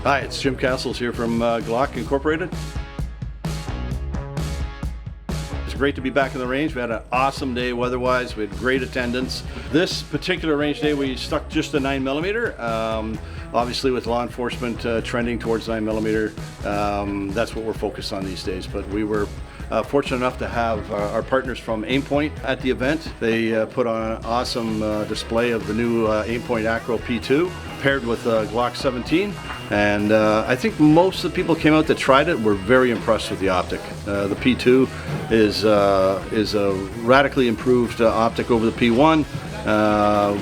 Hi, it's Jim Castles here from GLOCK Incorporated. It's great to be back in the range. We had an awesome day weather-wise. We had great attendance. This particular range day, we stuck just a 9mm. Obviously, with law enforcement trending towards 9mm, that's what we're focused on these days. But we were fortunate enough to have our partners from Aimpoint at the event. They put on an awesome display of the new Aimpoint Acro P2 paired with GLOCK 17. And I think most of the people came out that tried it were very impressed with the optic. The P2 is a radically improved optic over the P1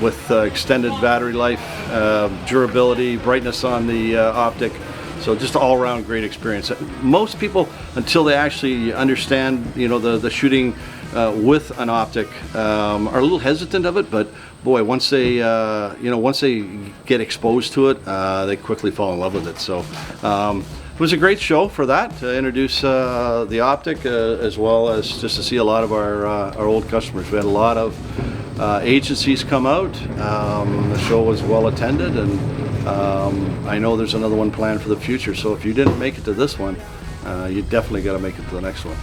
with extended battery life, durability, brightness on the optic. So just all around great experience. Most people, until they actually understand, the shooting with an optic, are a little hesitant of it. But boy, once they get exposed to it, they quickly fall in love with it. So it was a great show for that, to introduce the optic, as well as just to see a lot of our old customers. We had a lot of agencies come out. The show was well attended, and I know there's another one planned for the future. So if you didn't make it to this one, you definitely got to make it to the next one.